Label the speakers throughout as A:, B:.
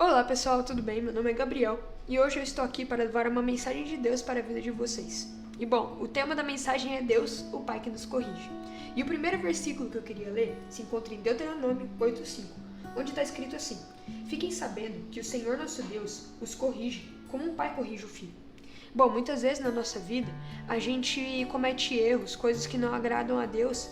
A: Olá pessoal, tudo bem? Meu nome é Gabriel e hoje eu estou aqui para levar uma mensagem de Deus para a vida de vocês. E bom, o tema da mensagem é Deus, o Pai que nos corrige. E o primeiro versículo que eu queria ler se encontra em Deuteronômio 8:5, onde está escrito assim: Fiquem sabendo que o Senhor nosso Deus os corrige como um pai corrige o filho. Bom, muitas vezes na nossa vida a gente comete erros, coisas que não agradam a Deus,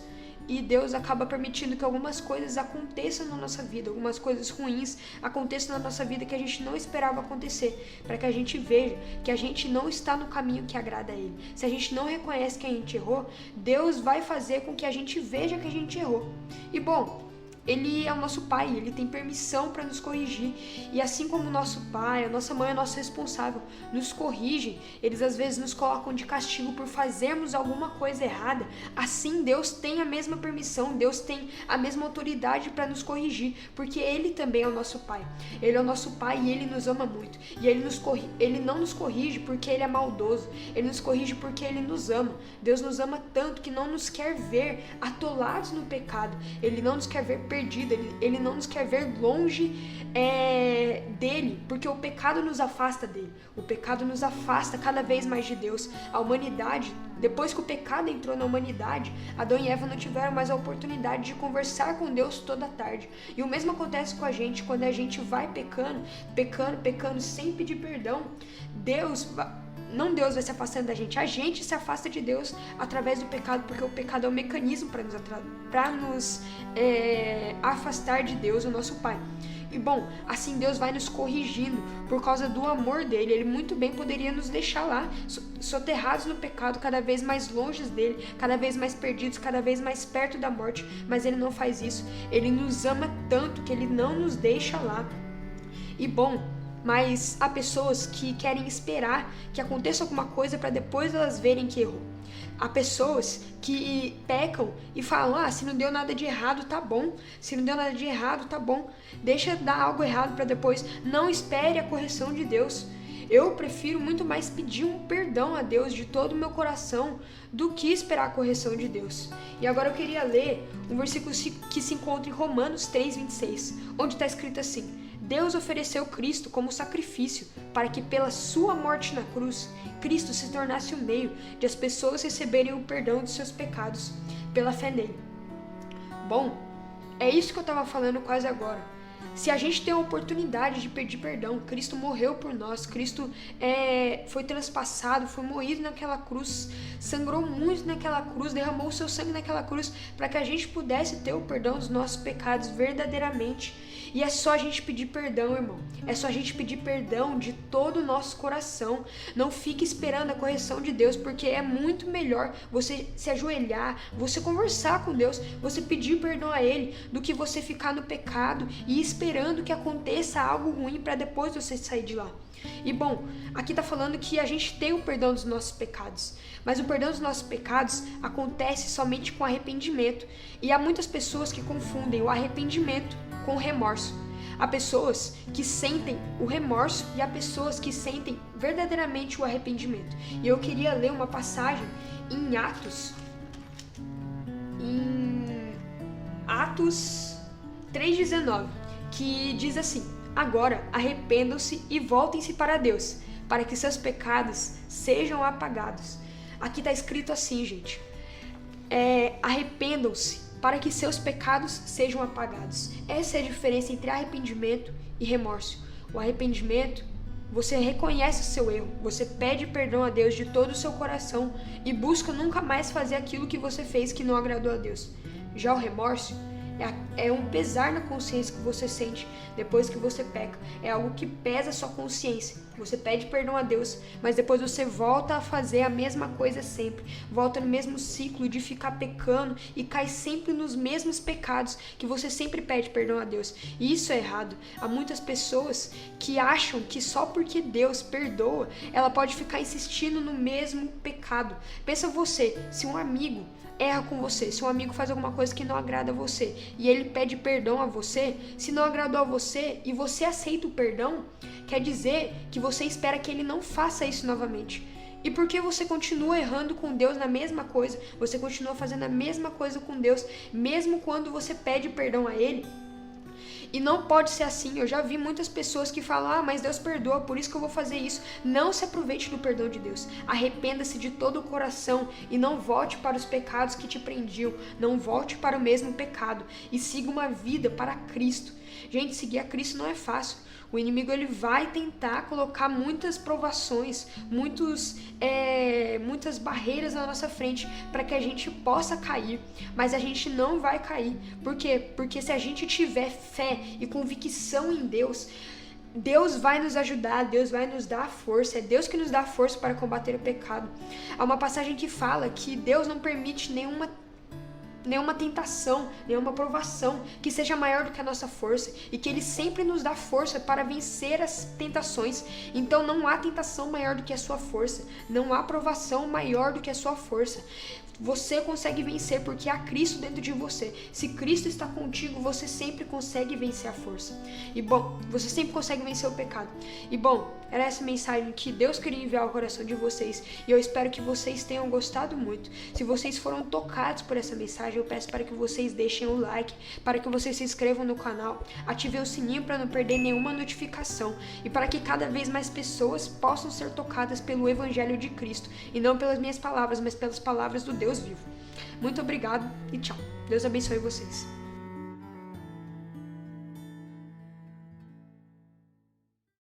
A: e Deus acaba permitindo que algumas coisas aconteçam na nossa vida, algumas coisas ruins aconteçam na nossa vida que a gente não esperava acontecer, para que a gente veja que a gente não está no caminho que agrada a Ele. Se a gente não reconhece que a gente errou, Deus vai fazer com que a gente veja que a gente errou. E bom, Ele é o nosso pai, Ele tem permissão para nos corrigir. E assim como o nosso pai, a nossa mãe, o nosso responsável nos corrigem, eles às vezes nos colocam de castigo por fazermos alguma coisa errada. Assim Deus tem a mesma permissão, Deus tem a mesma autoridade para nos corrigir, porque Ele também é o nosso pai. Ele é o nosso pai e Ele nos ama muito. E Ele não nos corrige porque Ele é maldoso, Ele nos corrige porque Ele nos ama. Deus nos ama tanto que não nos quer ver atolados no pecado, Ele não nos quer ver perdido, ele não nos quer ver longe dele, porque o pecado nos afasta dele, o pecado nos afasta cada vez mais de Deus. A humanidade, depois que o pecado entrou na humanidade, Adão e Eva não tiveram mais a oportunidade de conversar com Deus toda a tarde. E o mesmo acontece com a gente quando a gente vai pecando sem pedir perdão. Deus vai se afastando da gente, a gente se afasta de Deus através do pecado, porque o pecado é um mecanismo para nos afastar de Deus, o nosso Pai. E bom, assim Deus vai nos corrigindo por causa do amor dele. Ele muito bem poderia nos deixar lá, soterrados no pecado, cada vez mais longe dele, cada vez mais perdidos, cada vez mais perto da morte, mas ele não faz isso. Ele nos ama tanto que ele não nos deixa lá. E bom, mas há pessoas que querem esperar que aconteça alguma coisa para depois elas verem que errou. Há pessoas que pecam e falam: se não deu nada de errado, tá bom. Se não deu nada de errado, tá bom. Deixa dar algo errado para depois. Não espere a correção de Deus. Eu prefiro muito mais pedir um perdão a Deus de todo o meu coração do que esperar a correção de Deus. E agora eu queria ler um versículo que se encontra em Romanos 3:26, onde está escrito assim: Deus ofereceu Cristo como sacrifício para que pela sua morte na cruz, Cristo se tornasse o meio de as pessoas receberem o perdão de seus pecados pela fé nele. Bom, é isso que eu estava falando quase agora. Se a gente tem a oportunidade de pedir perdão, Cristo morreu por nós, Cristo foi transpassado, foi moído naquela cruz, sangrou muito naquela cruz, derramou o seu sangue naquela cruz para que a gente pudesse ter o perdão dos nossos pecados verdadeiramente. E é só a gente pedir perdão, irmão. É só a gente pedir perdão de todo o nosso coração. Não fique esperando a correção de Deus, porque é muito melhor você se ajoelhar, você conversar com Deus, você pedir perdão a Ele, do que você ficar no pecado e esperando que aconteça algo ruim para depois você sair de lá. E bom, aqui tá falando que a gente tem o perdão dos nossos pecados, mas o perdão dos nossos pecados acontece somente com arrependimento. E há muitas pessoas que confundem o arrependimento com o remorso. Há pessoas que sentem o remorso e há pessoas que sentem verdadeiramente o arrependimento. E eu queria ler uma passagem em Atos 3:19, que diz assim: Agora arrependam-se e voltem-se para Deus, para que seus pecados sejam apagados. Aqui está escrito assim, gente: arrependam-se para que seus pecados sejam apagados. Essa é a diferença entre arrependimento e remorso. O arrependimento, você reconhece o seu erro, você pede perdão a Deus de todo o seu coração e busca nunca mais fazer aquilo que você fez que não agradou a Deus. Já o remorso é um pesar na consciência que você sente depois que você peca. É algo que pesa a sua consciência. Você pede perdão a Deus, mas depois você volta a fazer a mesma coisa sempre. Volta no mesmo ciclo de ficar pecando e cai sempre nos mesmos pecados que você sempre pede perdão a Deus. E isso é errado. Há muitas pessoas que acham que só porque Deus perdoa, ela pode ficar insistindo no mesmo pecado. Pensa você, se um amigo erra com você, se um amigo faz alguma coisa que não agrada a você e ele pede perdão a você, se não agradou a você e você aceita o perdão, quer dizer que você espera que ele não faça isso novamente. E porque você continua errando com Deus na mesma coisa, você continua fazendo a mesma coisa com Deus, mesmo quando você pede perdão a Ele, E não pode ser assim. Eu já vi muitas pessoas que falam, mas Deus perdoa, por isso que eu vou fazer isso. Não se aproveite do perdão de Deus. Arrependa-se de todo o coração e não volte para os pecados que te prendiam. Não volte para o mesmo pecado e siga uma vida para Cristo. Gente, seguir a Cristo não é fácil. O inimigo ele vai tentar colocar muitas provações, muitas barreiras na nossa frente para que a gente possa cair, mas a gente não vai cair. Por quê? Porque se a gente tiver fé e convicção em Deus, Deus vai nos ajudar, Deus vai nos dar força, é Deus que nos dá força para combater o pecado. Há uma passagem que fala que Deus não permite nenhuma tentação, nenhuma provação que seja maior do que a nossa força e que Ele sempre nos dá força para vencer as tentações. Então não há tentação maior do que a sua força, não há provação maior do que a sua força. Você consegue vencer porque há Cristo dentro de você. Se Cristo está contigo, você sempre consegue vencer a força. E bom, você sempre consegue vencer o pecado. E bom, era essa mensagem que Deus queria enviar ao coração de vocês. E eu espero que vocês tenham gostado muito. Se vocês foram tocados por essa mensagem, eu peço para que vocês deixem um like, para que vocês se inscrevam no canal, ativem o sininho para não perder nenhuma notificação e para que cada vez mais pessoas possam ser tocadas pelo Evangelho de Cristo. E não pelas minhas palavras, mas pelas palavras do Deus vivo. Muito obrigado e tchau. Deus abençoe vocês.